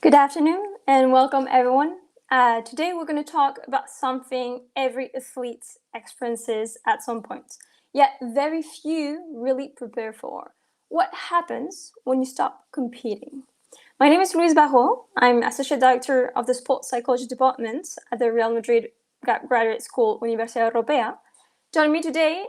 Good afternoon and welcome everyone. Today we're going to talk about something every athlete experiences at some point, yet very few really prepare for. What happens when you stop competing? My name is Louise Barrault. I'm Associate Director of the Sports Psychology Department at the Real Madrid Graduate School, Universidad Europea. Joining me today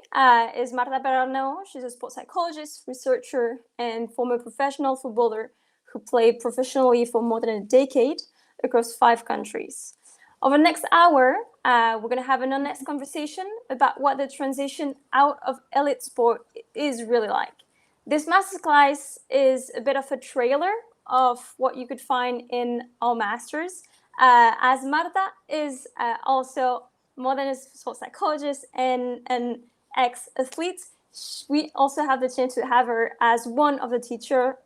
is Marta Perarnau. She's a sports psychologist, researcher, and former professional footballer who played professionally for more than a decade across 5 countries. Over the next hour, we're going to have an honest conversation about what the transition out of elite sport is really like. This masterclass is a bit of a trailer of what you could find in our masters, as Marta is also more than a sports psychologist and an ex-athlete. We also have the chance to have her as one of the teacher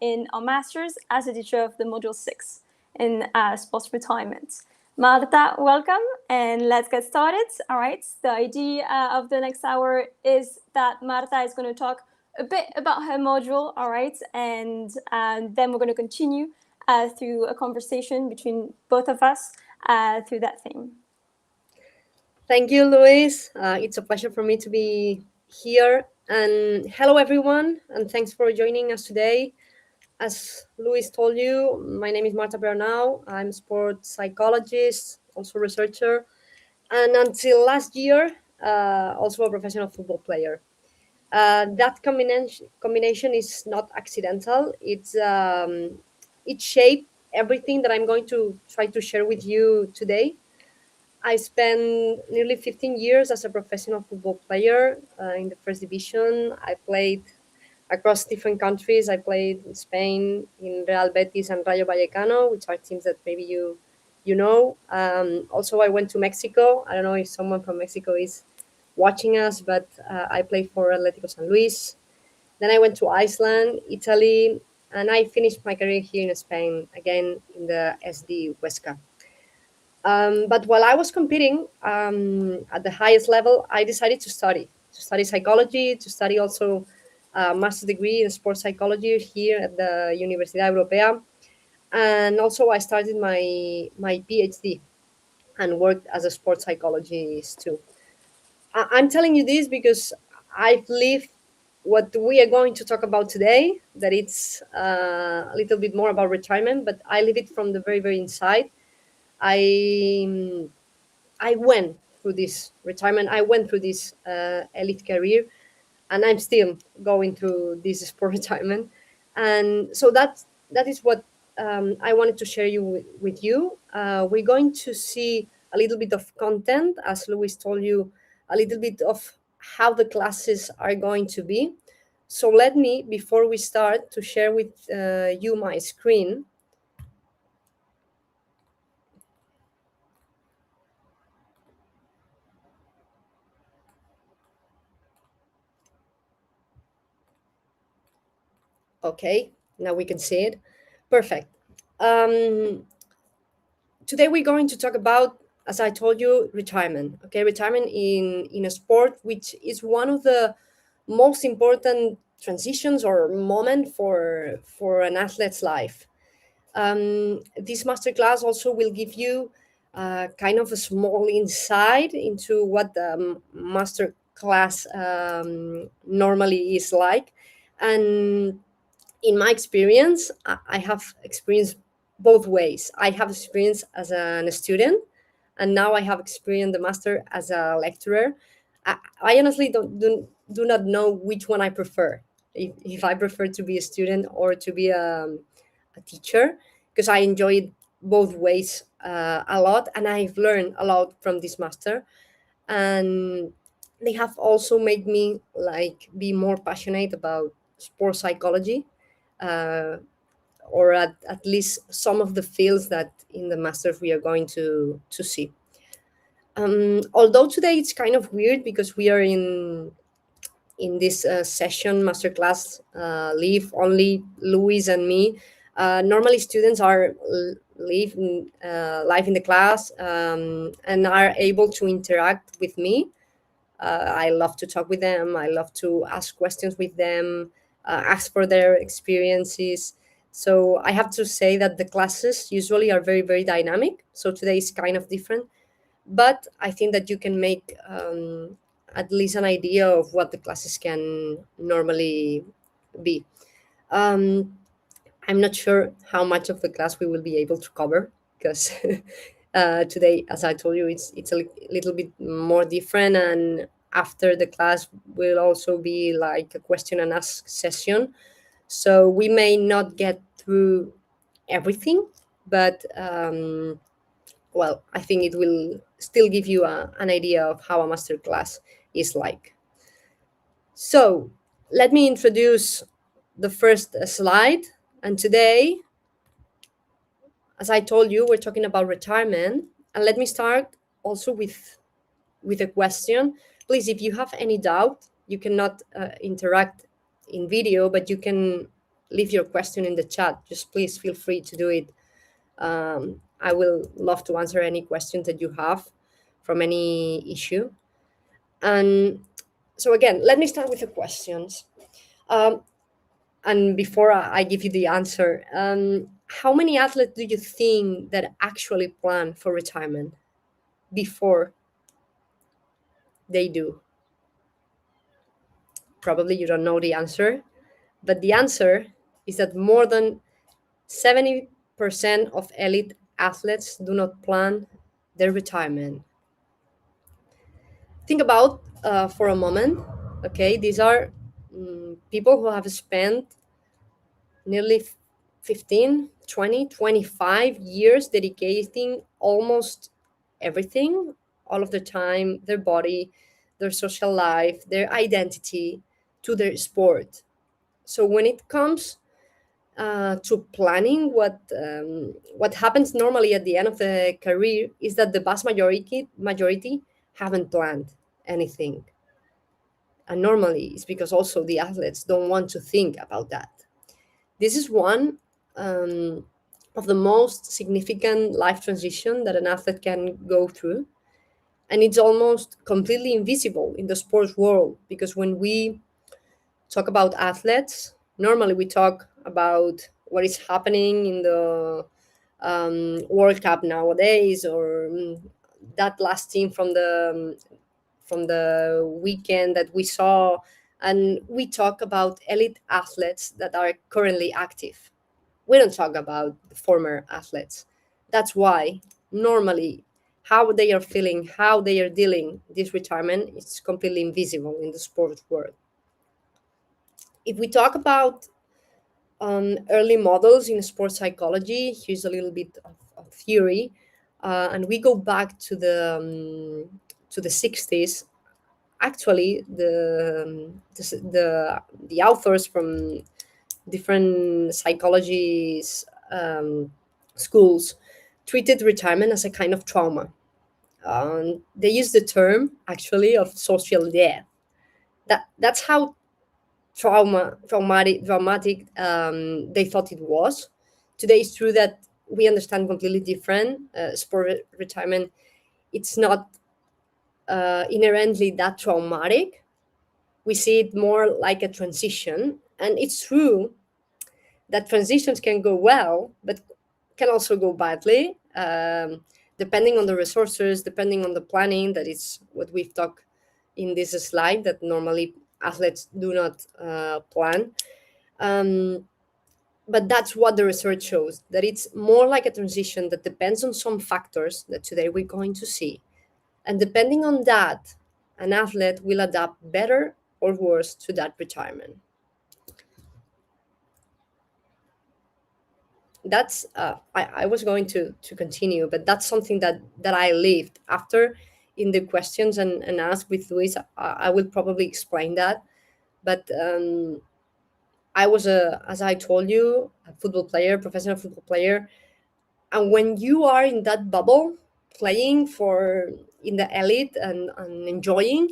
in our masters, as a teacher of the module 6 in sports retirement. Marta, welcome, and let's get started. All right, the idea of the next hour is that Marta is going to talk a bit about her module, all right, and then we're going to continue through a conversation between both of us through that theme. Thank you, Luis. It's a pleasure for me to be here. And hello, everyone, and thanks for joining us today. As Luis told you, my name is Marta Bernau. I'm a sports psychologist, also researcher, and until last year, also a professional football player. That combination is not accidental. It shaped everything that I'm going to try to share with you today. I spent nearly 15 years as a professional football player in the first division. I played across different countries. I played in Spain, in Real Betis and Rayo Vallecano, which are teams that maybe you know. Also, I went to Mexico. I don't know if someone from Mexico is watching us, but I played for Atlético San Luis. Then I went to Iceland, Italy, and I finished my career here in Spain, again in the SD Huesca. But while I was competing at the highest level, I decided to study psychology, to study also a master's degree in sports psychology here at the Universidad Europea. And also I started my PhD and worked as a sports psychologist too. I'm telling you this because I've lived what we are going to talk about today, that it's a little bit more about retirement, but I live it from the very, very inside. I I went through this retirement. I went through this elite career, and I'm still going through this sport retirement. And so that is what I wanted to share with you. We're going to see a little bit of content, as Luis told you, a little bit of how the classes are going to be. So let me, before we start, to share with you my screen. Okay, now we can see it. Perfect. Today we're going to talk about, as I told you, retirement. Okay, retirement in a sport, which is one of the most important transitions or moment for an athlete's life. This masterclass also will give you kind of a small insight into what the masterclass normally is like. And in my experience, I have experienced both ways. I have experience as a student, and now I have experienced the master as a lecturer. I honestly do not know which one I prefer. If I prefer to be a student or to be a teacher, because I enjoyed both ways a lot, and I've learned a lot from this master. And they have also made me like be more passionate about sports psychology, uh, or at least some of the fields that in the masters we are going to see. Although today it's kind of weird because we are in this session masterclass, live only Louis and me. Normally students are live in the class, and are able to interact with me. I love to talk with them. I love to ask questions with them, ask for their experiences. So I have to say that the classes usually are very, very dynamic. So today is kind of different, but I think that you can make at least an idea of what the classes can normally be. Um, I'm not sure how much of the class we will be able to cover because today, as I told you, it's a little bit more different. And after the class will also be like a question and ask session. So we may not get through everything, but well, I think it will still give you an idea of how a master class is like. So let me introduce the first slide. And today, as I told you, we're talking about retirement. And let me start also with a question. Please, if you have any doubt, you cannot interact in video, but you can leave your question in the chat. Just please feel free to do it. I will love to answer any questions that you have from any issue. And so again, let me start with the questions. Um, and before I give you the answer, how many athletes do you think that actually plan for retirement before they do? Probably you don't know the answer, but the answer is that more than 70% of elite athletes do not plan their retirement. Think about for a moment. Okay, these are people who have spent nearly 15, 20, 25 years dedicating almost everything, all of the time, their body, their social life, their identity to their sport. So when it comes to planning, what happens normally at the end of the career is that the vast majority haven't planned anything, and normally it's because also the athletes don't want to think about that. This is one um, of the most significant life transition that an athlete can go through, and it's almost completely invisible in the sports world because when we talk about athletes, normally we talk about what is happening in the World Cup nowadays, or that last team from the weekend that we saw, and we talk about elite athletes that are currently active. We don't talk about former athletes. That's why normally how they are feeling, how they are dealing this retirement is completely invisible in the sports world. If we talk about early models in sports psychology, here's a little bit of theory, and we go back to the 60s. Actually, the authors from different psychology schools treated retirement as a kind of trauma. They use the term actually of social death. That's how dramatic they thought it was. Today it's true that we understand completely different. Retirement, it's not inherently that traumatic. We see it more like a transition, and it's true that transitions can go well, but can also go badly, depending on the resources, depending on the planning. That is what we've talked in this slide, that normally athletes do not plan. Um, but that's what the research shows, that it's more like a transition that depends on some factors that today we're going to see. And depending on that, an athlete will adapt better or worse to that retirement. That's I was going to continue, but that's something that I lived after in the questions and ask with Luis. I will probably explain that, but I was as I told you, a football player, professional football player, and when you are in that bubble playing for in the elite and enjoying,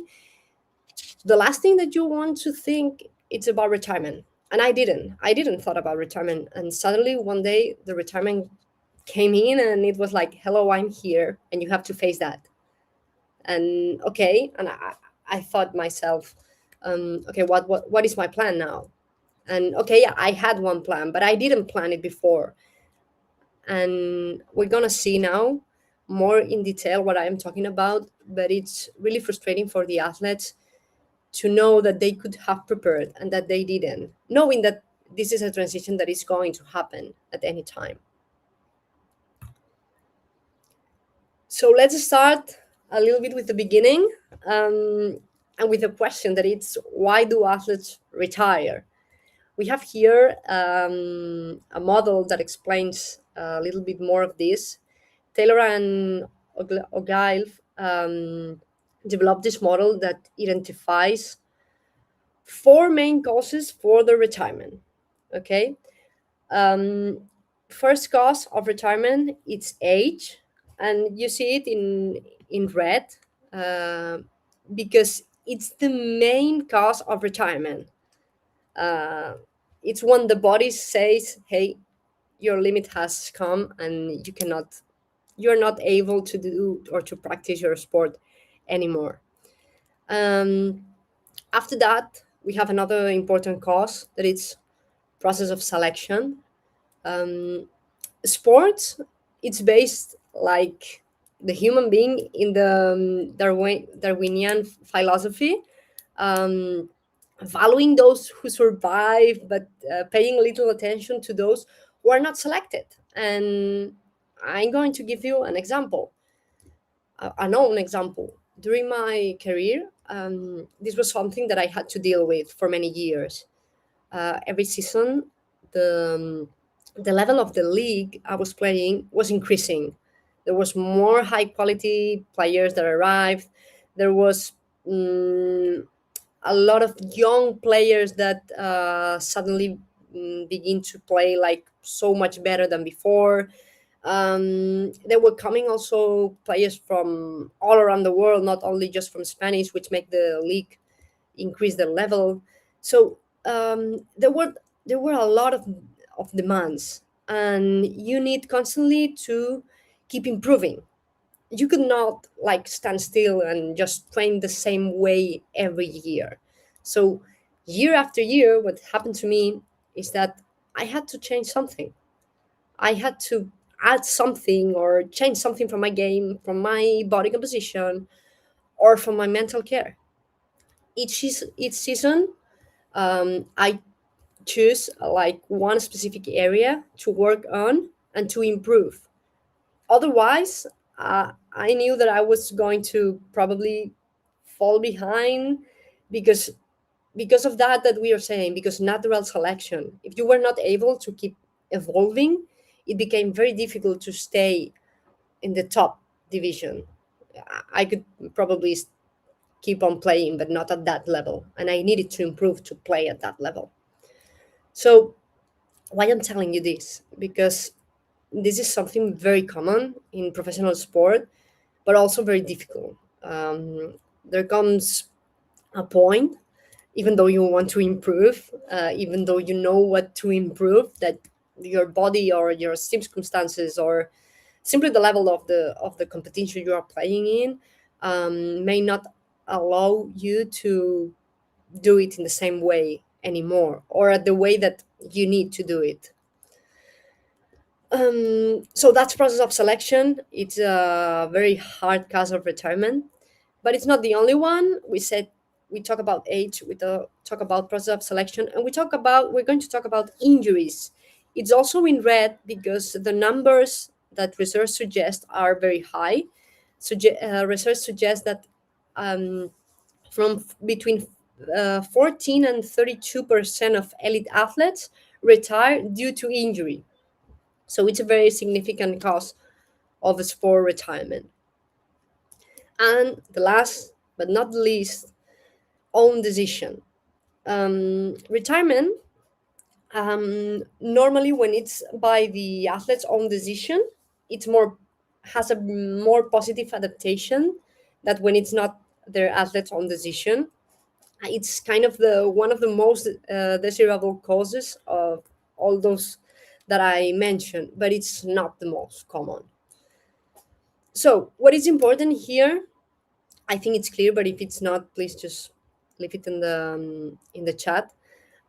the last thing that you want to think it's about retirement. And I didn't thought about retirement, and suddenly one day the retirement came in, and it was like, hello, I'm here and you have to face that. And okay, and I thought myself, okay, what is my plan now? And okay, I had one plan, but I didn't plan it before. And we're gonna see now more in detail what I'm talking about. But it's really frustrating for the athletes to know that they could have prepared and that they didn't, knowing that this is a transition that is going to happen at any time. So let's start a little bit with the beginning, and with a question that it's, why do athletes retire? We have here a model that explains a little bit more of this. Taylor and Ogilvy developed this model that identifies four main causes for the retirement. Okay, um, first cause of retirement, it's age, and you see it in red, uh, because it's the main cause of retirement. uh, it's when the body says, hey, your limit has come and you're not able to do or to practice your sport anymore. um, After that, we have another important cause, that it's process of selection. um, Sports, it's based like the human being in the Darwinian philosophy, um, valuing those who survive, but paying little attention to those who are not selected. And I'm going to give you an example, a known example. During my career, this was something that I had to deal with for many years. Every season, the level of the league I was playing was increasing. There was more high quality players that arrived. There was a lot of young players that suddenly begin to play like so much better than before. There were coming also players from all around the world, not only just from Spanish, which make the league increase the level. So there were a lot of demands, and you need constantly to keep improving. You could not like stand still and just train the same way every year. So year after year, what happened to me is that I had to change something. I had to add something or change something from my game, from my body composition, or from my mental care. Each season, I choose like one specific area to work on and to improve. Otherwise, I knew that I was going to probably fall behind, because of that we are saying, because natural selection. If you were not able to keep evolving, it became very difficult to stay in the top division. I could probably keep on playing, but not at that level, and I needed to improve to play at that level. So why I'm telling you this? Because this is something very common in professional sport, but also very difficult. There comes a point, even though you want to improve, even though you know what to improve, that your body or your circumstances or simply the level of the competition you are playing in may not allow you to do it in the same way anymore, or at the way that you need to do it. So that's process of selection. It's a very hard cause of retirement, but it's not the only one. We said we talk about age, we talk about process of selection, and we're going to talk about injuries. It's also in red because the numbers that research suggests are very high. Research suggests that um, from between 14 and 32% of elite athletes retire due to injury. So it's a very significant cause of sport retirement. And the last but not least, own decision. Retirement, normally when it's by the athlete's own decision, it's more has a more positive adaptation that when it's not their athlete's own decision. It's kind of the one of the most desirable causes of all those that I mentioned, but it's not the most common. So, what is important here? I think it's clear, but if it's not, please just leave it in the chat.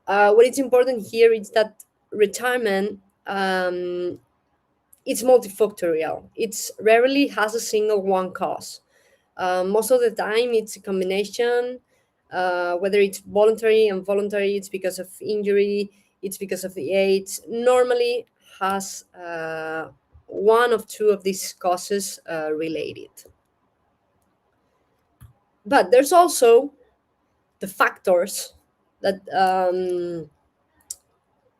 What is important here is that retirement, it's multifactorial. It's rarely has a single one cause. Most of the time, it's a combination. Whether it's voluntary and involuntary, it's because of injury, it's because of the age. Normally, has one of two of these causes related. But there's also the factors that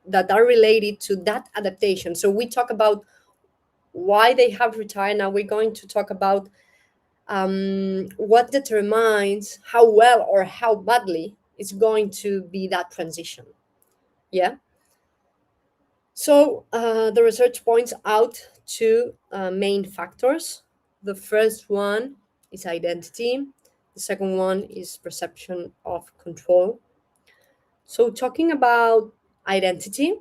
that are related to that adaptation. So we talk about why they have retired. Now we're going to talk about what determines how well or how badly it's going to be that transition. Yeah. So the research points out two main factors. The first one is identity. The second one is perception of control. So talking about identity,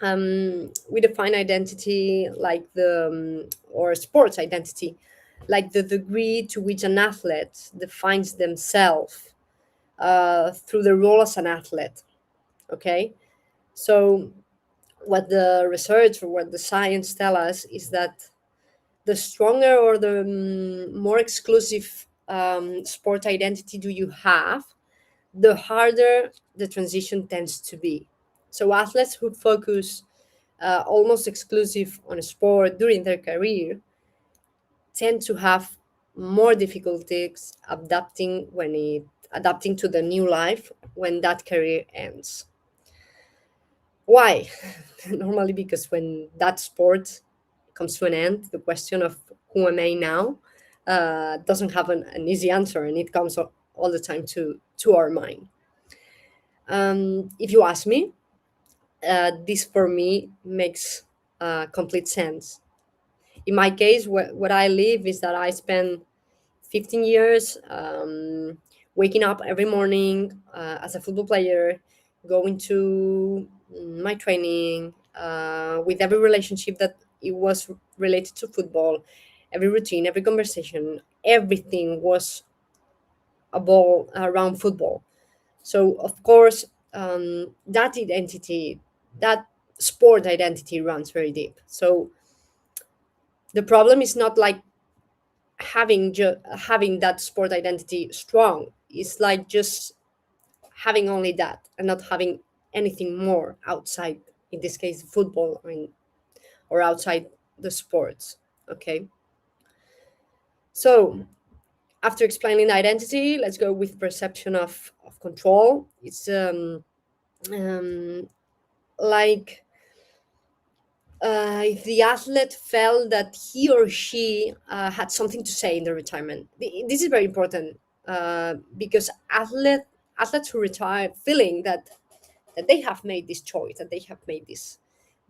we define identity like or sports identity, like the degree to which an athlete defines themselves through the role as an athlete. Okay, so what the research or what the science tell us is that the stronger or the more exclusive sport identity do you have, the harder the transition tends to be. So athletes who focus almost exclusive on a sport during their career tend to have more difficulties adapting to the new life when that career ends. Why? Normally because when that sport comes to an end, the question of who am I now doesn't have an easy answer, and it comes all the time to our mind. If you ask me, this for me makes complete sense. In my case, what I live is that I spend 15 years waking up every morning as a football player, going to my training, with every relationship that it was related to football, every routine, every conversation, everything was a ball around football. So of course, that identity, that sport identity runs very deep. So the problem is not like having that sport identity strong. It's like just having only that and not having anything more outside, in this case football, or outside the sports. Okay, so after explaining identity, let's go with perception of control. It's um, like if the athlete felt that he or she had something to say in the retirement. This is very important because athletes who retire feeling that they have made this choice, that they have made this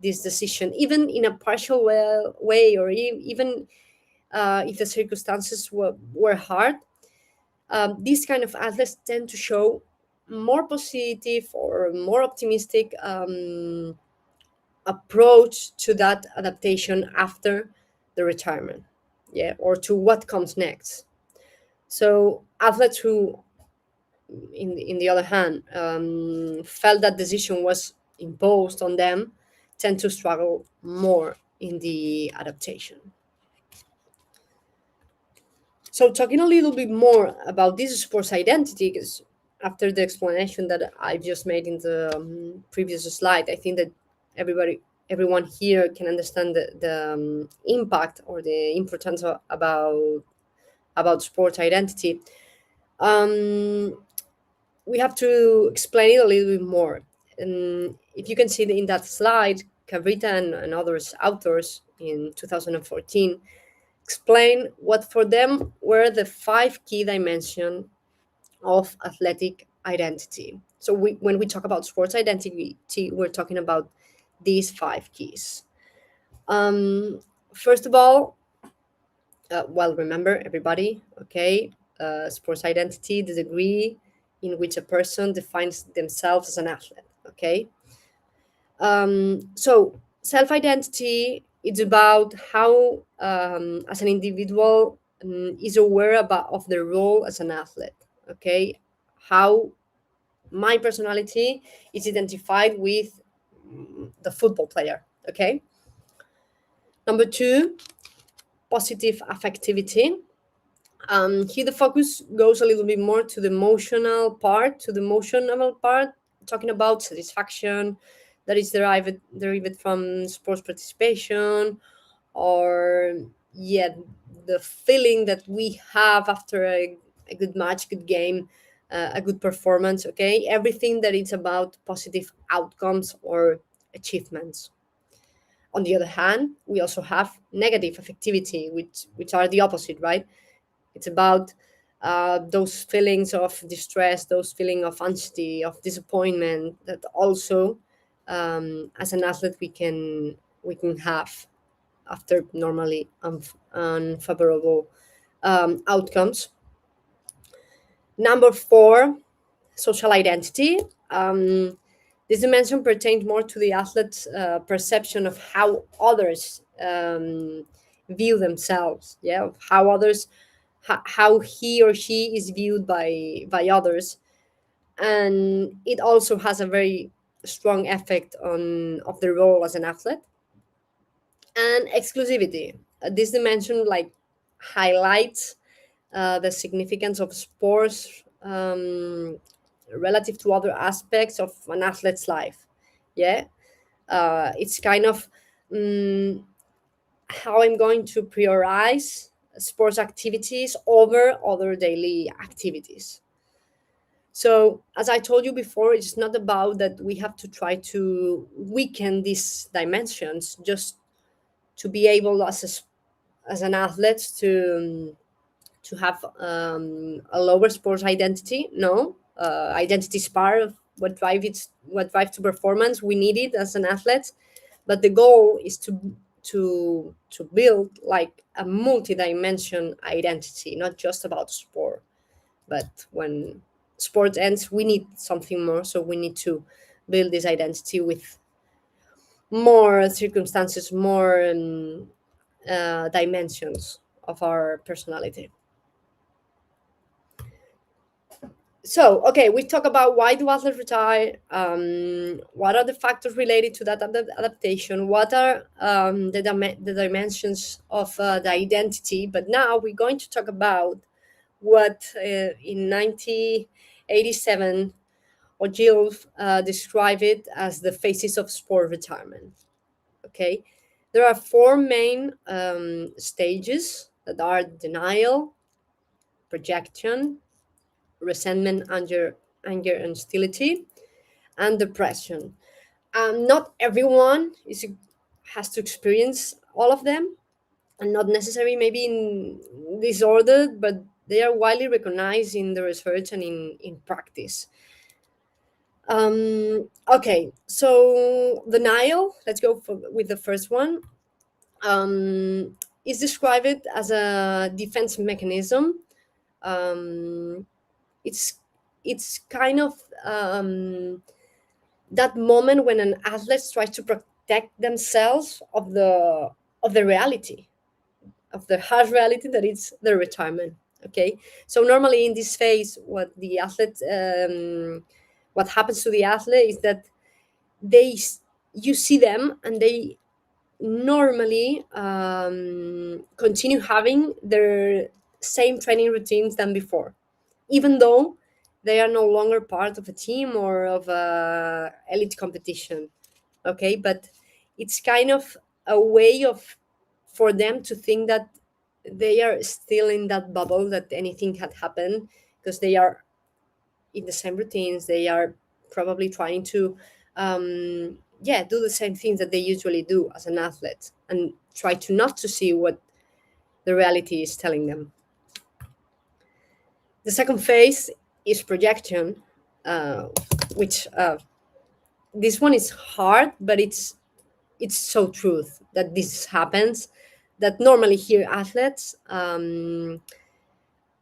decision, even in a partial way, or even if the circumstances were hard. These kind of athletes tend to show more positive or more optimistic approach to that adaptation after the retirement, yeah, or to what comes next. So athletes who in the other hand felt that decision was imposed on them tend to struggle more in the adaptation. So talking a little bit more about this sports identity, because after the explanation that I've just made in the previous slide, I think that everyone here can understand the impact or the importance about sports identity. Um, we have to explain it a little bit more. And if you can see in that slide, Cavrita and others authors in 2014 explain what for them were the five key dimensions of athletic identity. So when we talk about sports identity, we're talking about these five keys. First of all, well, remember everybody, okay? Sports identity, the degree in which a person defines themselves as an athlete, okay? So self identity, it's about how, as an individual, is aware of their role as an athlete, okay? How my personality is identified with the football player. Okay. Number two, positive affectivity. Here the focus goes a little bit more to the emotional part, talking about satisfaction that is derived from sports participation, or yeah, the feeling that we have after a good match, good game, a good performance. Okay, everything that is about positive outcomes or achievements. On the other hand, we also have negative affectivity, which are the opposite, right? It's about those feelings of distress, those feelings of anxiety, of disappointment that also, as an athlete, we can have after normally unfavorable outcomes. Number four, social identity. This dimension pertains more to the athlete's perception of how others view themselves. Yeah, of how others, how he or she is viewed by others, and it also has a very strong effect on of the role as an athlete. And exclusivity. This dimension like highlights the significance of sports relative to other aspects of an athlete's life. Yeah, it's kind of how I'm going to prioritize sports activities over other daily activities. So, as I told you before, it's not about that we have to try to weaken these dimensions just to be able as an athlete to have a lower sports identity. No, identity is part of what drives to performance. We need it as an athlete, but the goal is to build like a multi-dimension identity, not just about sport. But when sport ends, we need something more. So we need to build this identity with more circumstances, more dimensions of our personality. So, okay, we talk about why do athletes retire, what are the factors related to that adaptation, what are the dimensions of the identity. But now we're going to talk about what in 1987 Ogilvy described it as the phases of sport retirement. Okay, there are four main stages that are denial, projection, resentment, anger and hostility, and depression. Not everyone has to experience all of them, and not necessarily maybe in this order, but they are widely recognized in the research and in practice. Okay, so denial, let's go with the first one, is described as a defense mechanism. Um, it's it's kind of that moment when an athlete tries to protect themselves of the reality, of the harsh reality that is the retirement. Okay, so normally in this phase, what happens to the athlete is that you see them and they normally continue having their same training routines than before, even though they are no longer part of a team or of a elite competition. Okay, but it's kind of a way of for them to think that they are still in that bubble, that anything had happened, because they are in the same routines. They are probably trying to do the same things that they usually do as an athlete, and try to not to see what the reality is telling them. The second phase is projection, uh, which this one is hard, but it's so truth that this happens. That normally here athletes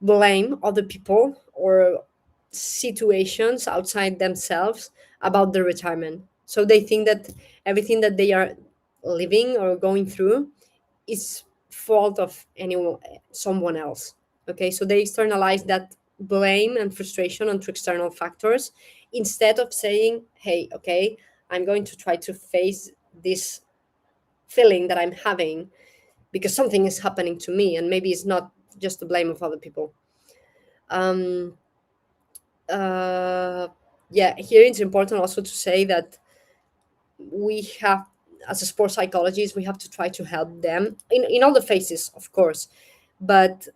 blame other people or situations outside themselves about their retirement. So they think that everything that they are living or going through is fault of anyone, someone else. Okay, so they externalize that blame and frustration onto external factors instead of saying, hey, okay, I'm going to try to face this feeling that I'm having because something is happening to me, and maybe it's not just the blame of other people. um uh yeah, here it's important also to say that we have, as a sports psychologist, we have to try to help them in all the phases, of course. But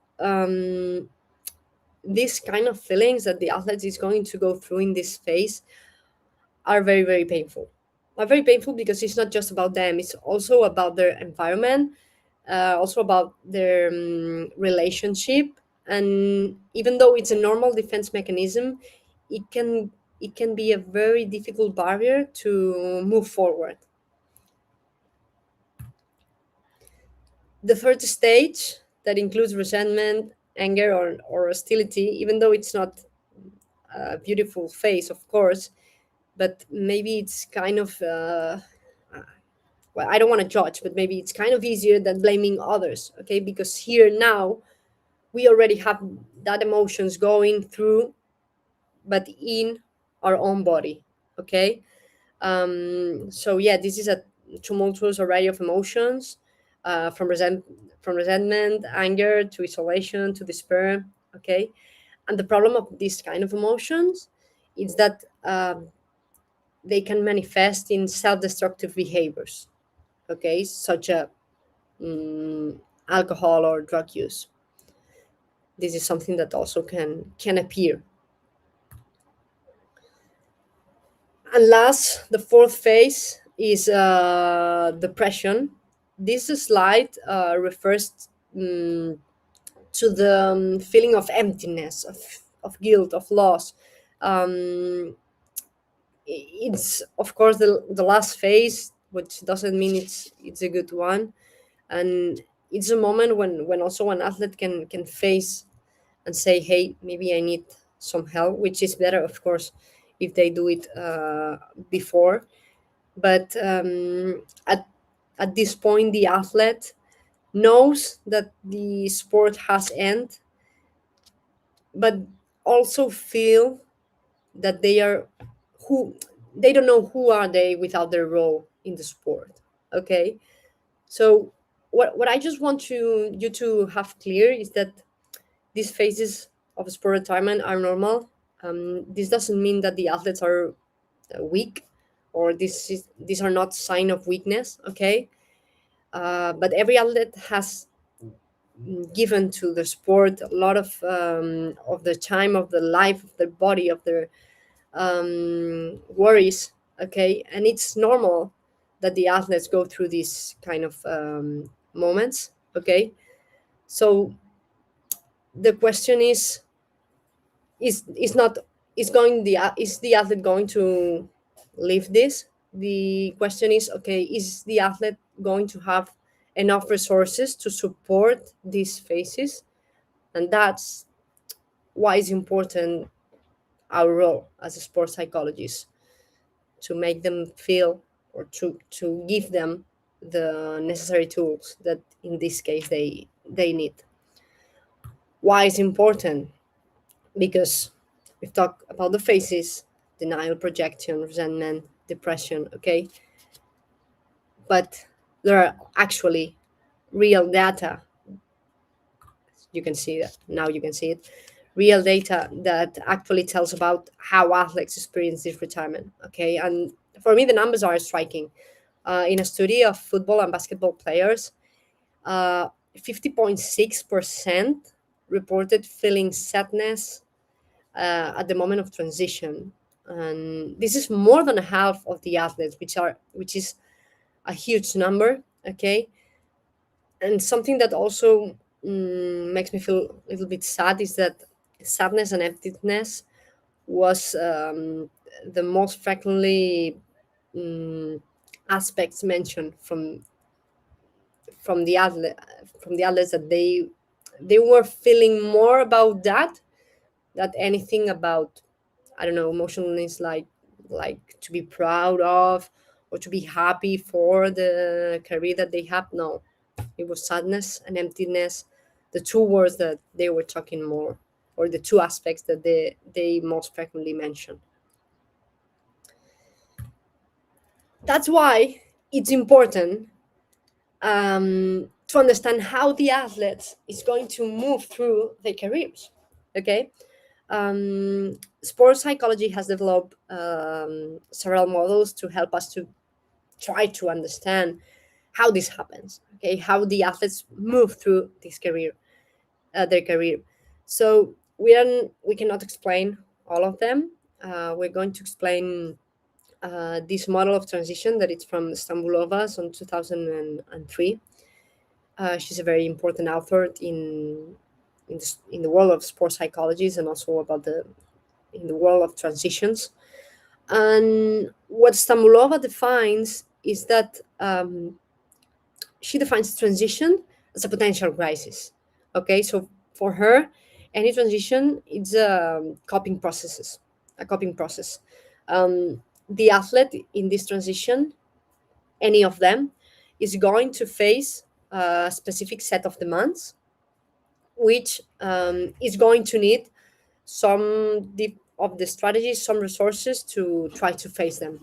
these kind of feelings that the athlete is going to go through in this phase are very, very painful. Are very painful because it's not just about them, it's also about their environment, also about their relationship. And even though it's a normal defense mechanism, it can it can be a very difficult barrier to move forward. The third stage, that includes resentment, anger, or hostility, even though it's not a beautiful phase, of course, but maybe it's kind of well, I don't want to judge, but maybe it's kind of easier than blaming others, okay? Because here now we already have that emotions going through, but in our own body, okay? So yeah, this is a tumultuous array of emotions, from resentment, anger, to isolation, to despair, okay? And the problem of these kind of emotions is that they can manifest in self-destructive behaviors, okay, such as alcohol or drug use. This is something that also can appear. And last, the fourth phase is depression. This slide refers to the feeling of emptiness, of guilt, of loss. Um, it's of course the last phase, which doesn't mean it's a good one. And it's a moment when also an athlete can face and say, hey, maybe I need some help, which is better, of course, if they do it before. But at this point, the athlete knows that the sport has end, but also feel that who they don't know who are they without their role in the sport. Okay, so what I just want you to have clear is that these phases of sport retirement are normal. This doesn't mean that the athletes are weak, or these are not sign of weakness. Okay, but every athlete has given to the sport a lot of the time, of the life, of their body, of their worries. Okay, and it's normal that the athletes go through these kind of moments. Okay, so the question is not is the athlete going to live this. The question is, okay, is the athlete going to have enough resources to support these phases? And that's why it's important, our role as a sports psychologist, to make them feel, or to give them the necessary tools that in this case they need. Why is important? Because we've talked about the phases: denial, projection, resentment, depression, okay? But there are actually real data. You can see that now, you can see it. Real data that actually tells about how athletes experience this retirement, okay? And for me, the numbers are striking. In a study of football and basketball players, 50.6% reported feeling sadness at the moment of transition, and this is more than half of the athletes, which is a huge number. Okay, and something that also makes me feel a little bit sad is that sadness and emptiness was the most frequently um, aspects mentioned from the athlete from the athletes, that they were feeling more about that anything about, I don't know, emotionalness, like to be proud of or to be happy for the career that they have. No, it was sadness and emptiness, the two words that they were talking more, or the two aspects that they most frequently mention. That's why it's important to understand how the athlete is going to move through their careers. Okay, sports psychology has developed several models to help us to try to understand how this happens. Okay, how the athletes move through this career, their career. So we cannot explain all of them. We're going to explain this model of transition that it's from Stambulovas on 2003. She's a very important author in the world of sports psychologies and also about the in the world of transitions. And what Stamulova defines is that she defines transition as a potential crisis. Okay, so for her, any transition is a coping process. The athlete in this transition, any of them, is going to face a specific set of demands, which is going to need of the strategies, some resources to try to face them.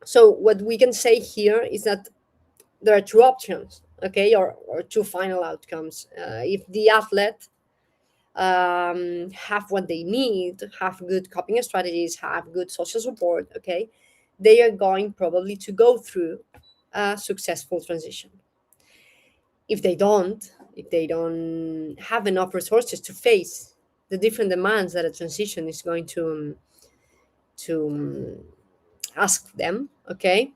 So what we can say here is that there are two options, okay, or two final outcomes. If the athlete have what they need, have good coping strategies, have good social support, okay, they are going probably to go through a successful transition. If they don't have enough resources to face the different demands that a transition is going to ask them, okay,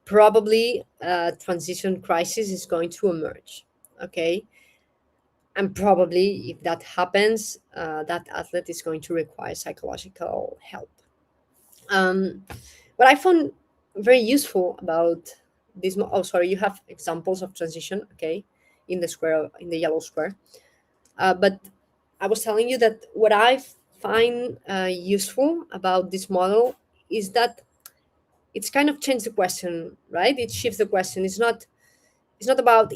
probably a transition crisis is going to emerge, okay, and probably if that happens, that athlete is going to require psychological help. um, what I found very useful about this oh, sorry, you have examples of transition, okay, in the square, in the yellow square. But I was telling you that what I find useful about this model is that it's kind of changed the question, right? It shifts the question. It's not about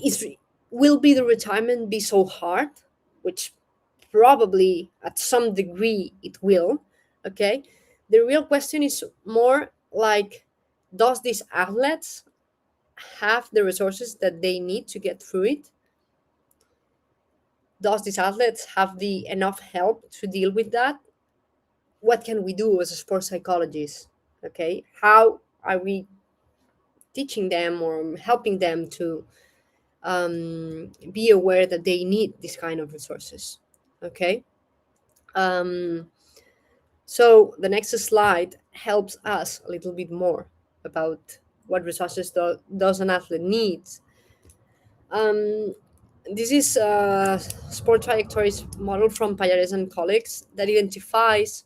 will be the retirement be so hard, which probably at some degree it will. Okay, the real question is more like, does these athletes have the resources that they need to get through it? Does these athletes have the enough help to deal with that? What can we do as a sports psychologist? Okay, how are we teaching them or helping them to be aware that they need this kind of resources? Okay, um, so the next slide helps us a little bit more about what resources does an athlete needs. um, this is a sport trajectories model from Payares and colleagues that identifies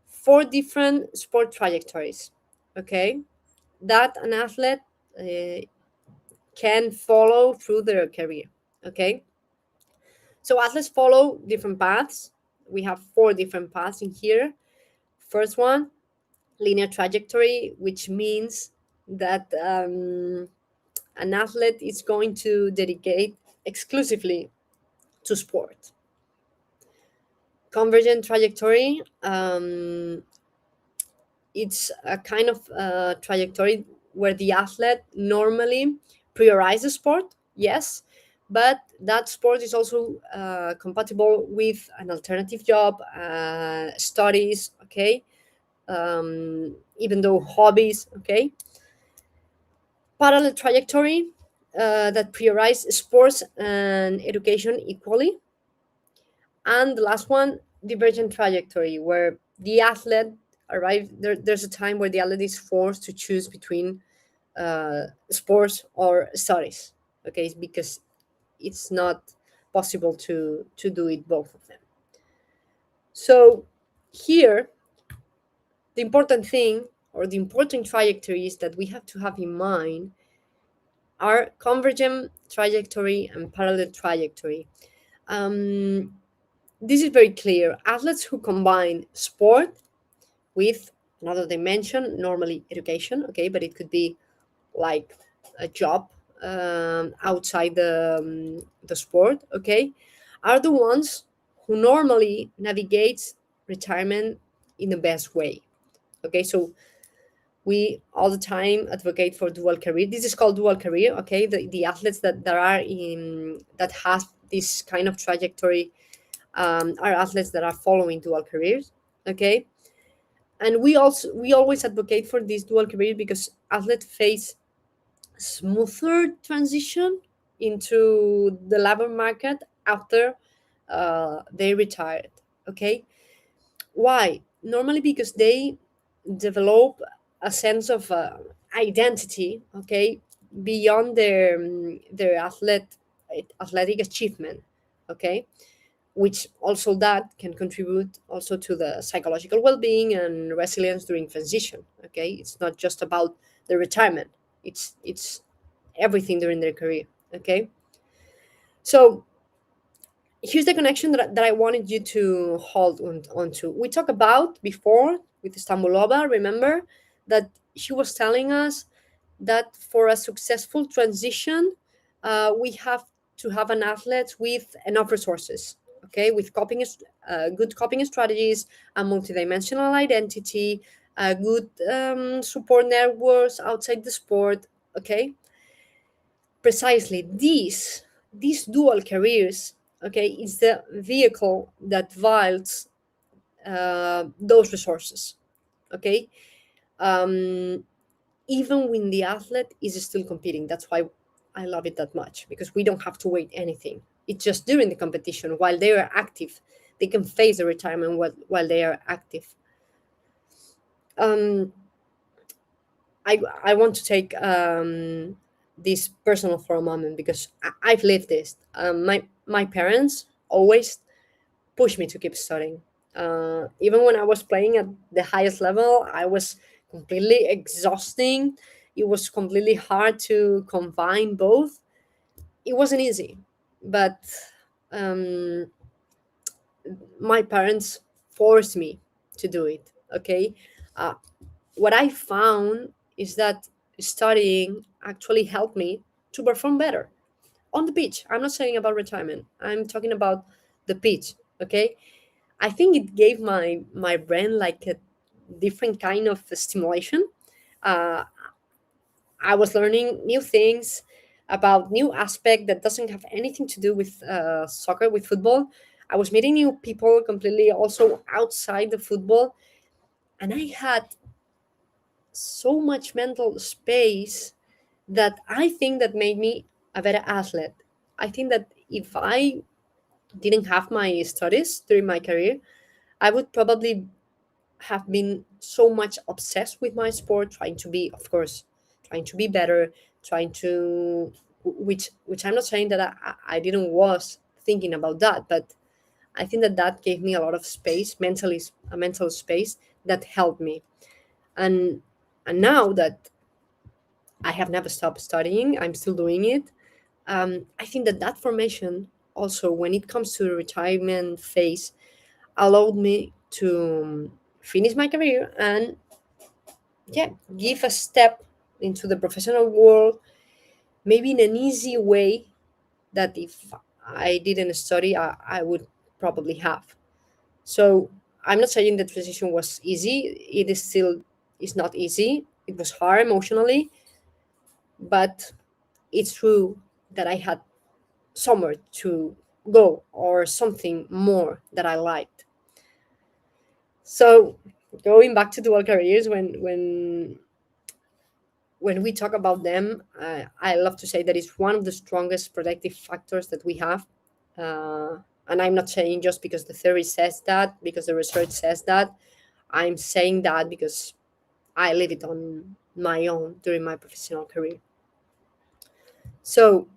four different sport trajectories, okay, that an athlete uh, can follow through their career. Okay, so athletes follow different paths. We have four different paths in here. First one, linear trajectory, which means that an athlete is going to dedicate exclusively to sport. Convergent trajectory, it's a kind of trajectory where the athlete normally prioritizes sport, yes, but that sport is also compatible with an alternative job, studies, okay, even though hobbies, okay. Parallel trajectory, that prioritize sports and education equally. And the last one, divergent trajectory, where the athlete there's a time where the athlete is forced to choose between sports or studies, okay, because it's not possible to do it both of them. So here, the important thing, or the important trajectories that we have to have in mind, are convergent trajectory and parallel trajectory. Um, this is very clear. Athletes who combine sport with another dimension, normally education, okay, but it could be like a job outside the sport, okay, are the ones who normally navigates retirement in the best way. Okay, so We all the time advocate for dual career. This is called dual career, okay? The athletes that are in that have this kind of trajectory are athletes that are following dual careers, okay? And we always advocate for this dual career because athletes face smoother transition into the labor market after they retired, okay? Why? Normally because they develop a sense of identity, okay, beyond their athletic achievement, okay, which also that can contribute also to the psychological well-being and resilience during transition. Okay, it's not just about the retirement; it's everything during their career. Okay, so here's the connection that I wanted you to hold on to. We talked about before with Istanbulova, remember that she was telling us that for a successful transition, we have to have an athlete with enough resources, okay, with good coping strategies, a multidimensional identity, good support networks outside the sport, okay. Precisely these dual careers, okay, is the vehicle that vials those resources, okay, um, even when the athlete is still competing. That's why I love it that much, because we don't have to wait anything. It's just during the competition while they are active, they can face the retirement while they are active. um, I want to take this personal for a moment because I've lived this. My parents always pushed me to keep studying. Even when I was playing at the highest level, I was completely exhausting. It was completely hard to combine both. It wasn't easy, but um, my parents forced me to do it. Okay, uh, what I found is that studying actually helped me to perform better on the pitch. I'm not saying about retirement. I'm talking about the pitch. Okay, I think it gave my brain like a different kind of stimulation. Uh, I was learning new things about new aspect that doesn't have anything to do with soccer, with football. I was meeting new people completely also outside the football, and I had so much mental space that I think that made me a better athlete. I think that if I didn't have my studies during my career, I would probably have been so much obsessed with my sport, trying to be, of course, trying to be better, trying to, which I'm not saying that I didn't was thinking about that, but I think that that gave me a lot of space, mentally, a mental space that helped me. And now that I have never stopped studying, I'm still doing it. I think that that formation also, when it comes to the retirement phase, allowed me to finish my career and yeah, give a step into the professional world, maybe in an easy way that if I didn't study, I would probably have. So I'm not saying the transition was easy. It is still is not easy. It was hard emotionally, but it's true that I had somewhere to go or something more that I liked. So going back to dual careers, when we talk about them, I love to say that it's one of the strongest protective factors that we have. Uh, and I'm not saying just because the theory says that, because the research says that. I'm saying that because I live it on my own during my professional career. So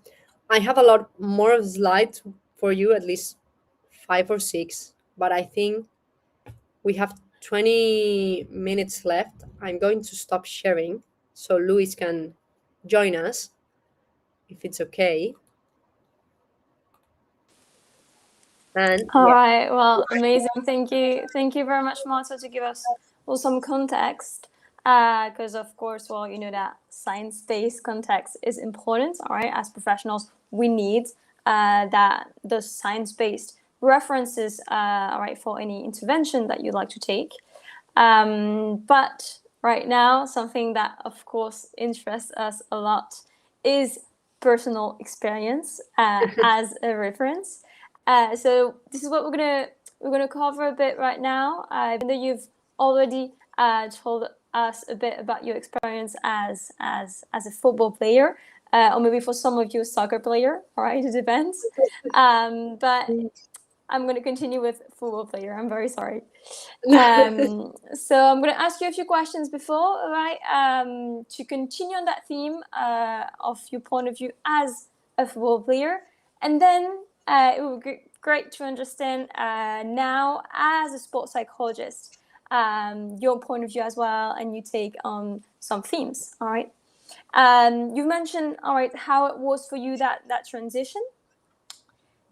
I have a lot more of slides for you, at least 5 or 6, but I think we have 20 minutes left. I'm going to stop sharing so Luis can join us if it's okay. And All yeah, right. Well, amazing. Thank you. Thank you very much, Marta, to give us well some context. Because of course, well, you know that science-based context is important. All right, as professionals, we need that the science-based references. All right, for any intervention that you'd like to take. But right now, something that of course interests us a lot is personal experience as a reference. So this is what we're gonna cover a bit right now. Even though you've already told us a bit about your experience as a football player, or maybe for some of you a soccer player. All right, it depends. But I'm going to continue with football player. I'm very sorry. So I'm going to ask you a few questions before, all right, to continue on that theme of your point of view as a football player. And then it would be great to understand now as a sports psychologist your point of view as well, and you take on some themes, all right. You've mentioned, all right, how it was for you that transition.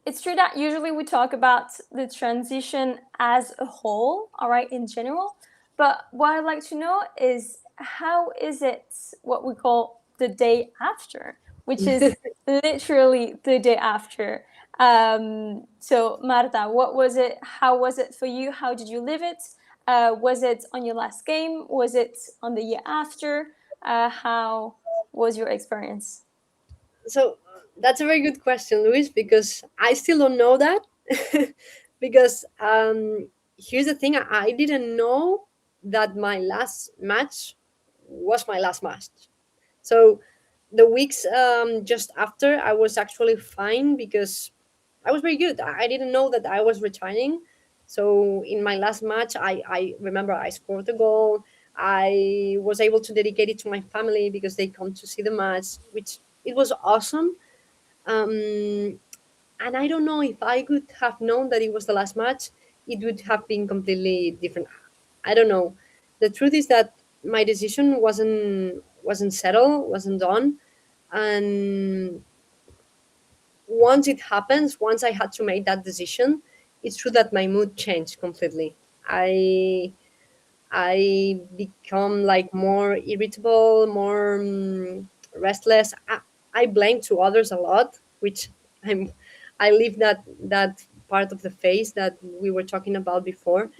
It's true that usually we talk about the transition as a whole, all right, in general. But what I'd like to know is how is it what we call the day after, which is literally the day after. So, Marta, what was it? How was it for you? How did you live it? Was it on your last game? Was it on the year after? How was your experience? So that's a very good question, Luis, because I still don't know that. Because here's the thing: I didn't know that my last match was my last match. So the weeks just after, I was actually fine because I was very good. I didn't know that I was retiring. So in my last match, I remember I scored a goal. I was able to dedicate it to my family because they come to see the match, which it was awesome. Um, and I don't know if I could have known that it was the last match, it would have been completely different. I don't know. The truth is that my decision wasn't settled, wasn't done, and once it happens, once I had to make that decision, it's true that my mood changed completely. I become like more irritable, more restless. I blame to others a lot, which I'm I leave that part of the face that we were talking about before.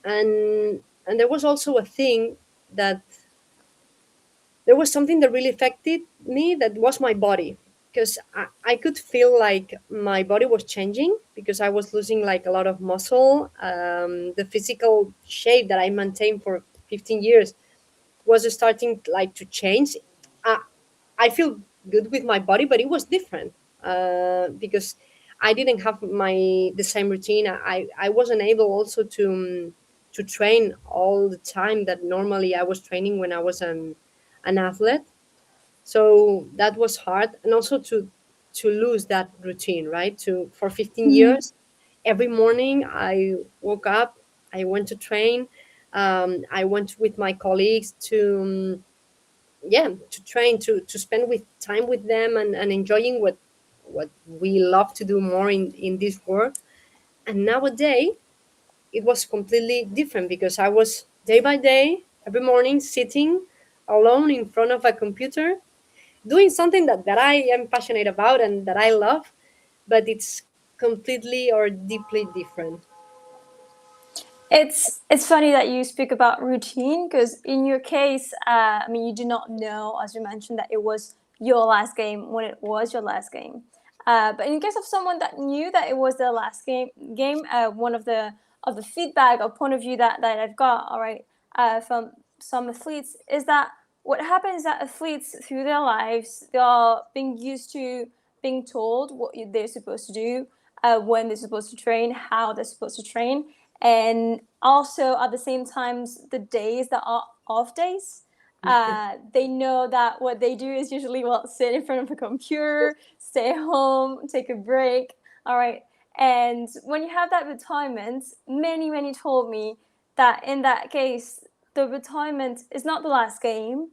And there was also a thing that there was something that really affected me, that was my body, because I could feel like my body was changing because I was losing like a lot of muscle. The physical shape that I maintained for 15 years was starting like to change. uh, I feel good with my body, but it was different because I didn't have the same routine. I wasn't able also to train all the time that normally I was training when I was an athlete. So that was hard, and also to lose that routine, right? To For 15 Mhm. years, every morning I woke up, I went to train. I went with my colleagues to train, to spend with time with them, and enjoying what we love to do more in this world. And nowadays it was completely different because I was day by day, every morning, sitting alone in front of a computer, doing something that I am passionate about and that I love, but it's completely or deeply different. It's funny that you speak about routine because in your case, I mean, you do not know, as you mentioned, that it was your last game when it was your last game. But in case of someone that knew that it was their last game, one of the feedback or point of view that I've got, all right, from some athletes is that what happens is that athletes through their lives they are being used to being told what they're supposed to do, when they're supposed to train, how they're supposed to train, and also at the same times the days that are off days, they know that what they do is usually well sit in front of a computer, stay home, take a break, all right. And when you have that retirement, many told me that in that case the retirement is not the last game,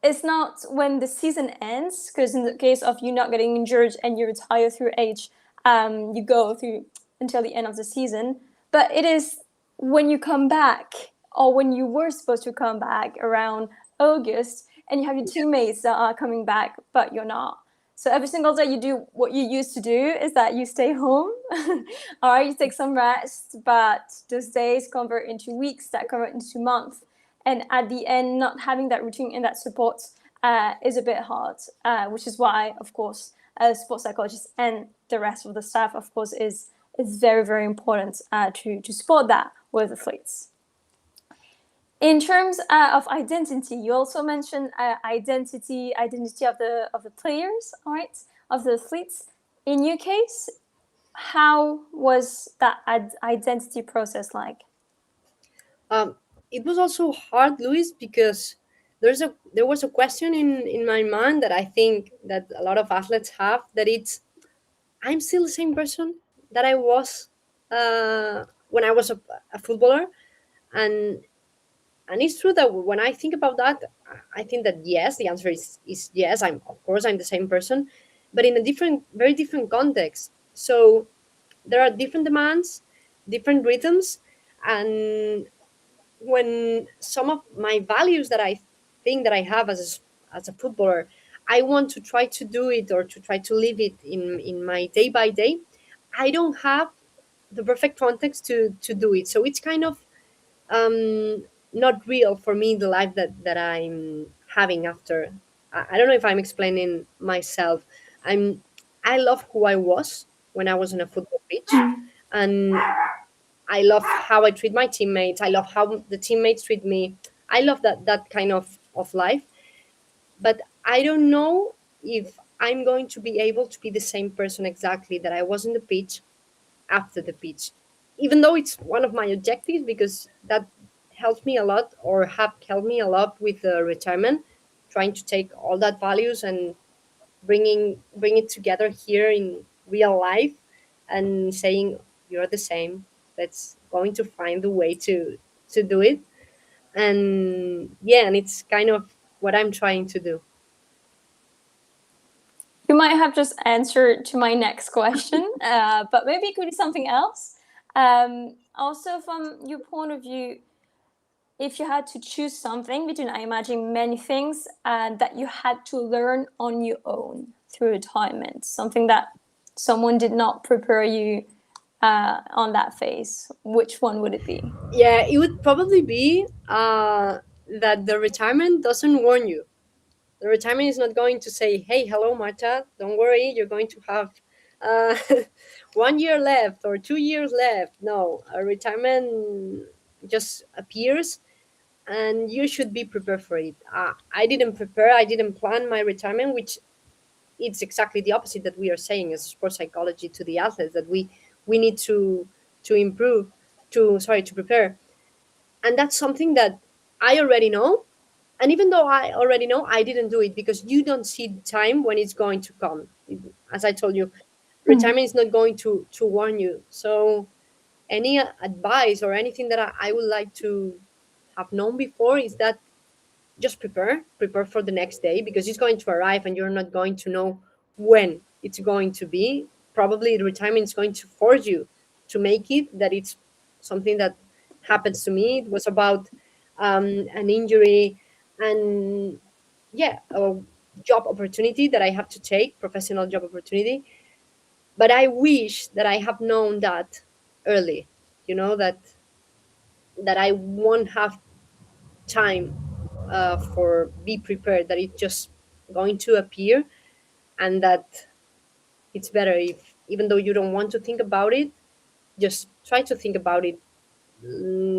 it's not when the season ends, because in the case of you not getting injured and you retire through age, you go through until the end of the season, but it is when you come back, or when you were supposed to come back around August, and you have your teammates that are coming back, but you're not. So every single day you do what you used to do is that you stay home, all right, you take some rest, but those days convert into weeks, that convert into months, and at the end not having that routine and that support is a bit hard, which is why, of course, sports psychologists and the rest of the staff, of course, is very, very important to support that with athletes. In terms of identity, you also mentioned identity of the players, all right, of the athletes. In your case, how was that identity process like? Um, it was also hard, Luis, because there was a question in my mind that I think that a lot of athletes have, that it's, I'm still the same person that I was when I was a footballer, and it's true that when I think about that, I think that yes, the answer is yes. I'm, of course, I'm the same person, but in a different, very different context. So there are different demands, different rhythms, and when some of my values that I think that I have as a footballer, I want to try to do it or to try to live it in my day by day. I don't have the perfect context to do it, so it's kind of not real for me, the life that I'm having after. I don't know if I'm explaining myself. I love who I was when I was on a football pitch, and I love how I treat my teammates. I love how the teammates treat me. I love that kind of life. But I don't know if I'm going to be able to be the same person exactly that I was in the pitch after the pitch. Even though it's one of my objectives, because that helps me a lot, or have helped me a lot with the retirement, trying to take all that values and bring it together here in real life, and saying you're the same, let's going to find the way to do it. And yeah, and it's kind of what I'm trying to do. You might have just answered to my next question, but maybe it could be something else. Also, from your point of view, if you had to choose something between, I imagine, many things that you had to learn on your own through retirement, something that someone did not prepare you on that phase, which one would it be? Yeah, it would probably be that the retirement doesn't warn you. The retirement is not going to say, hey, hello, Marta, don't worry, you're going to have uh, 1 year left or 2 years left. No, a retirement just appears, and you should be prepared for it. I didn't prepare, I didn't plan my retirement, which it's exactly the opposite that we are saying as sports psychology to the athletes, that we need to improve, to prepare. And that's something that I already know. And even though I already know, I didn't do it because you don't see the time when it's going to come. As I told you, retirement is not going to warn you. So any advice or anything that I would like to have known before is that just prepare for the next day, because it's going to arrive and you're not going to know when it's going to be. Probably the retirement is going to force you to make it. That it's something that happens to me. It was about an injury, and yeah, a job opportunity that I have to take, professional job opportunity. But I wish that I have known that early, that I won't have time for be prepared, that it's just going to appear, and that it's better if, even though you don't want to think about it, just try to think about it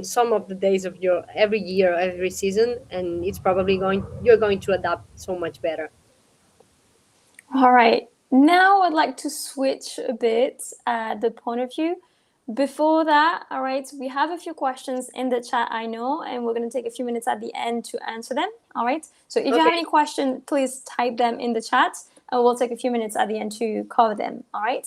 some of the days of your every year, every season, and it's probably you're going to adapt so much better. All right. Now I'd like to switch a bit the point of view. Before that, all right, we have a few questions in the chat, I know, and we're going to take a few minutes at the end to answer them. All right. So if you have Okay. any question, please type them in the chat, and we'll take a few minutes at the end to cover them. All right.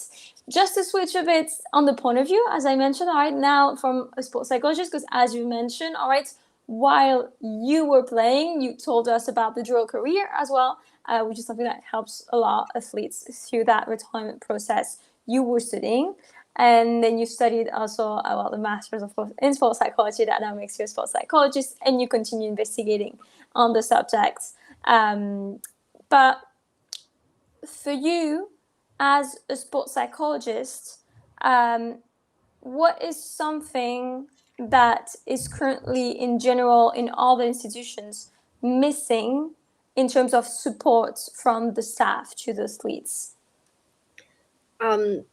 Just to switch a bit on the point of view, as I mentioned, all right, now from a sports psychologist, because as you mentioned, all right, while you were playing, you told us about the dual career as well, which is something that helps a lot of athletes through that retirement process. You were studying, and then you studied also well, the master's, of course, in sports psychology. That now makes you a sports psychologist, and you continue investigating on the subjects. But for you, as a sports psychologist, what is something that is currently, in general, in all the institutions, missing in terms of support from the staff to the athletes? Um,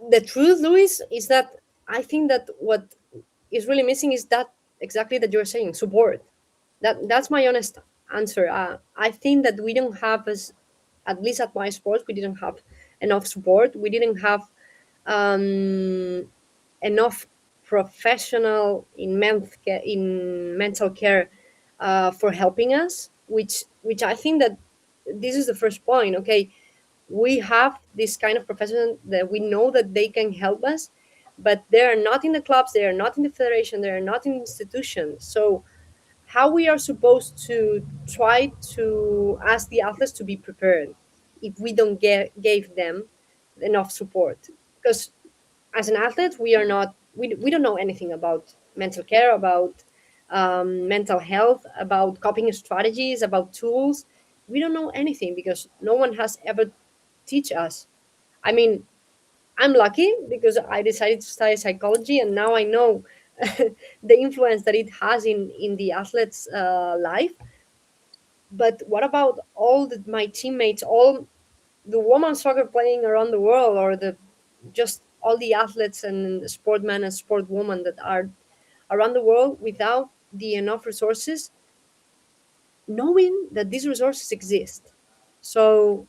the truth, Luis, is that I think that what is really missing is that exactly that you're saying, support. That's my honest answer. I think that we don't have, as at least at my sports, we didn't have enough support. We didn't have um, enough professional in mental care for helping us, which I think that this is the first point. Okay, we have this kind of professional that we know that they can help us, but they are not in the clubs, they are not in the federation, they are not in institutions. So how we are supposed to try to ask the athletes to be prepared if we don't gave them enough support? Because as an athlete, we don't know anything about mental care, about mental health, about coping strategies, about tools. We don't know anything because no one has ever teach us. I mean, I'm lucky because I decided to study psychology, and now I know the influence that it has in the athlete's life. But what about my teammates, all the women's soccer playing around the world, or the just all the athletes and sportmen and sportwomen that are around the world without the enough resources, knowing that these resources exist? So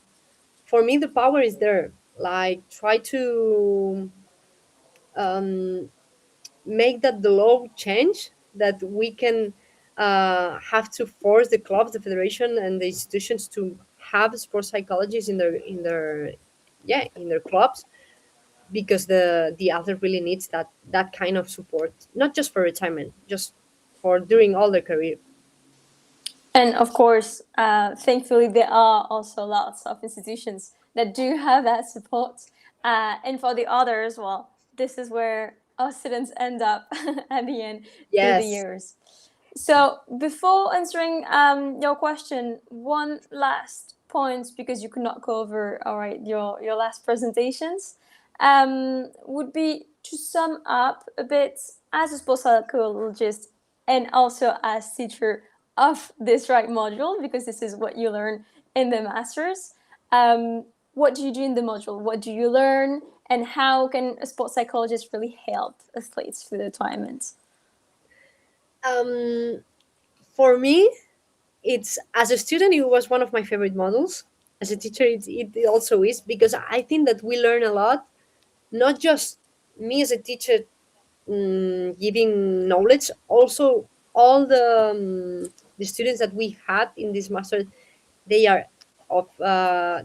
for me, the power is there. Like, try to um, make that the law change, that we can have to force the clubs, the federation, and the institutions to have sports psychologists in their clubs, because the athlete really needs that kind of support, not just for retirement, just for during all their career. And of course, thankfully, there are also lots of institutions that do have that support. And for the others, well, this is where our students end up at the end through the Yes. years. So before answering your question, one last point, because you could not go over, all right, your last presentations, would be to sum up a bit as a sports psychologist and also as teacher of this right module, because this is what you learn in the masters. What do you do in the module? What do you learn? And how can a sports psychologist really help athletes through the tournament? um, for me, it's, as a student, it was one of my favorite models. As a teacher, it also is, because I think that we learn a lot, not just me as a teacher giving knowledge, also all the students that we had in this master, they are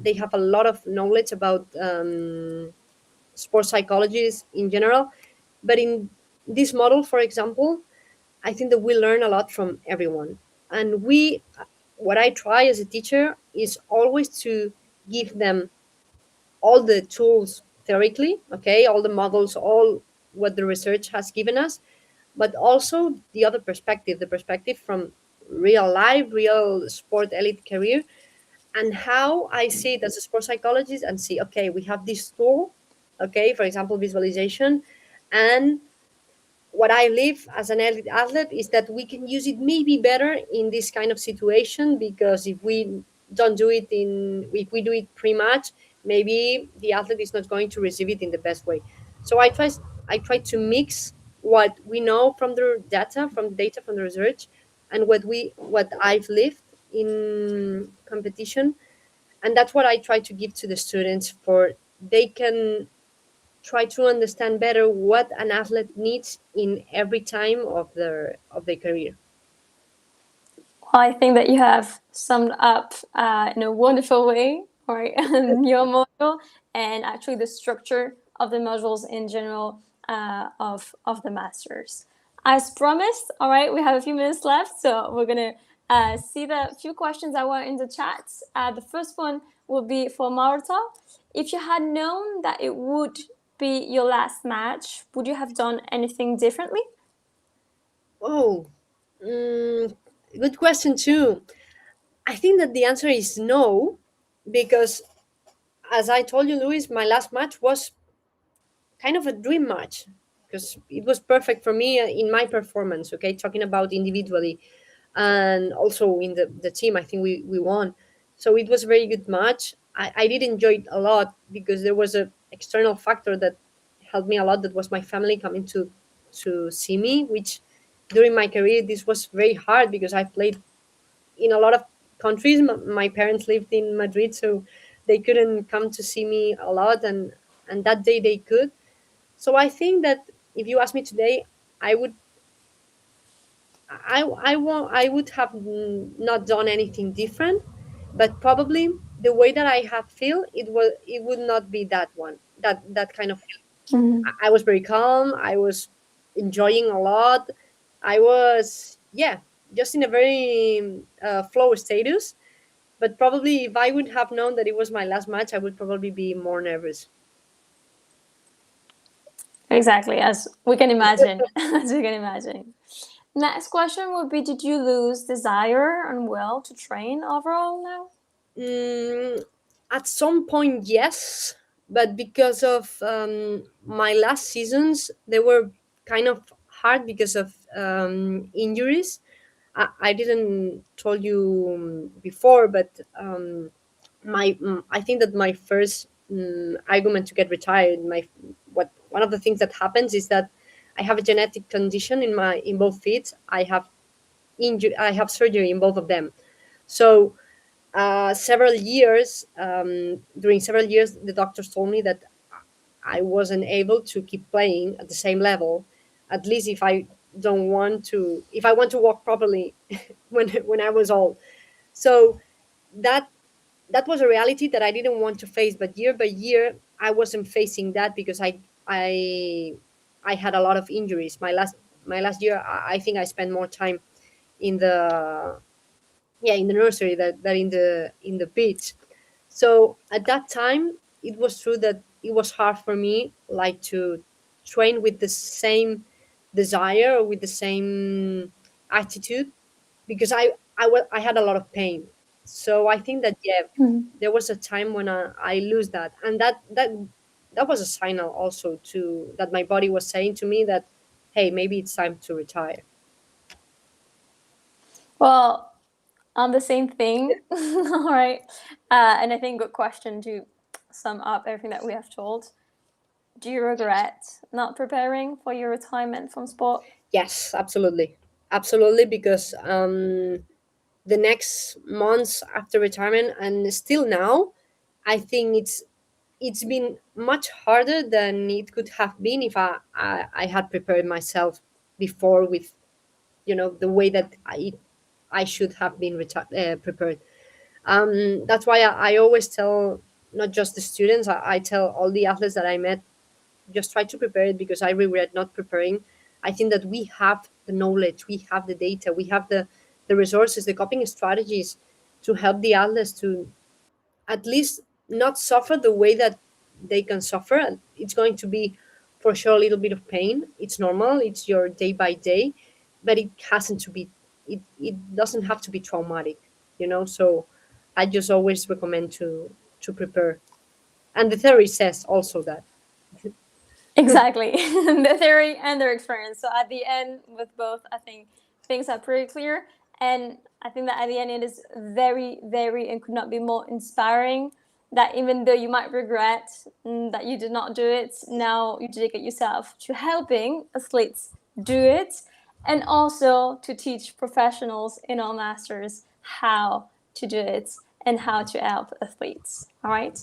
they have a lot of knowledge about sports psychologists in general. But in this model, for example, I think that we learn a lot from everyone. And what I try as a teacher is always to give them all the tools theoretically, okay, all the models, all what the research has given us, but also the other perspective, the perspective from real life, real sport elite career, and how I see it as a sports psychologist and see, okay, we have this tool, okay, for example, visualization, and what I live as an elite athlete is that we can use it maybe better in this kind of situation, because if we do it pre-match, maybe the athlete is not going to receive it in the best way. So I try to mix what we know from the data from the research, and what I've lived in competition, and that's what I try to give to the students, for they can try to understand better what an athlete needs in every time of their career. Well, I think that you have summed up in a wonderful way, right, your module and actually the structure of the modules in general of the masters. As promised, all right, we have a few minutes left, so we're gonna see the few questions that were in the chat. The first one will be for Marta. If you had known that it would be your last match, would you have done anything differently? Oh, mm, good question too. I think that the answer is no, because as I told you, Luis, my last match was kind of a dream match. because it was perfect for me in my performance. Okay, talking about individually, and also in the team, I think we won. So it was a very good match. I did enjoy it a lot because there was a external factor that helped me a lot. That was my family coming to see me, which during my career this was very hard because I played in a lot of countries. My parents lived in Madrid, so they couldn't come to see me a lot, and that day they could. So I think that if you ask me today, I would I would have not done anything different, but probably the way that I have feel it would not be that one, that kind of feeling. Mhm. I was very calm. I was enjoying a lot. I was, yeah, just in a very flow status. But probably if I would have known that it was my last match, I would probably be more nervous. Exactly, as we can imagine. As we can imagine. Next question would be: did you lose desire and will to train overall now? Mm, at some point, yes, but because of my last seasons, they were kind of hard because of injuries. I didn't told you before, but I think that my first argument to get retired, my what one of the things that happens is that I have a genetic condition in both feet. I have surgery in both of them. So during several years, the doctors told me that I wasn't able to keep playing at the same level, at least if I want to walk properly when I was old. So that that was a reality that I didn't want to face. But year by year, I wasn't facing that because I had a lot of injuries. My last year, I think I spent more time in the in the nursery that in the pitch. So at that time, it was true that it was hard for me, like to train with the same desire or with the same attitude, because I had a lot of pain. So I think that, yeah, Mhm. there was a time when I lose that, and that was a signal also to that my body was saying to me that, hey, maybe it's time to retire. Well, on the same thing, all right. And I think good question to sum up everything that we have told. Do you regret not preparing for your retirement from sport? Yes, absolutely, absolutely, because the next months after retirement and still now, I think it's been much harder than it could have been if I had prepared myself before with the way that I should have been prepared. That's why I always tell not just the students, I tell all the athletes that I met, just try to prepare it, because I regret not preparing. I think that we have the knowledge, we have the data, we have the resources, the coping strategies to help the athletes to at least not suffer the way that they can suffer. And it's going to be for sure a little bit of pain. It's normal. It's your day by day, but it hasn't to be. It doesn't have to be traumatic. So I just always recommend to prepare. And the theory says also that. Exactly. The theory and their experience. So at the end, with both, I think things are pretty clear. And I think that at the end, it is very, very, and could not be more inspiring that even though you might regret that you did not do it, now you dedicate yourself to helping athletes do it, and also to teach professionals in our masters how to do it and how to help athletes. All right.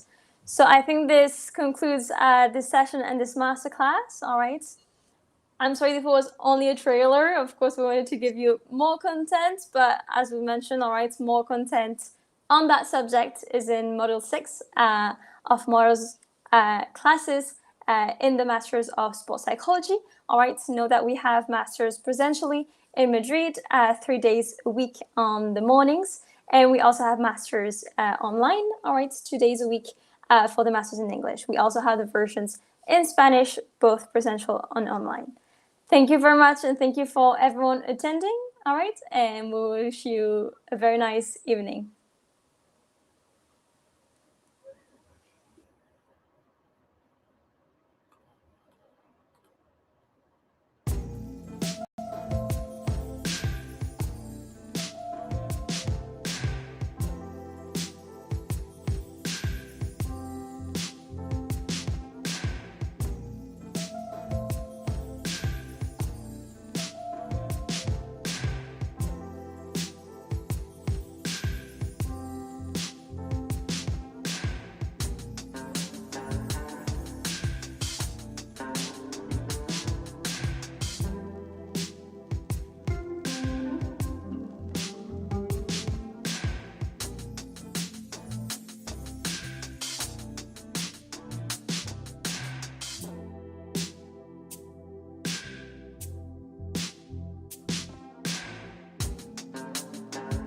So I think this concludes this session and this masterclass. All right. I'm sorry if it was only a trailer. Of course, we wanted to give you more content, but as we mentioned, all right, more content on that subject is in Module 6 of Mara's classes in the Masters of Sports Psychology. All right, so know that we have Masters presentially in Madrid 3 days a week on the mornings, and we also have Masters online, all right, 2 days a week for the Masters in English. We also have the versions in Spanish, both presential and online. Thank you very much, and thank you for everyone attending. All right, and we wish you a very nice evening.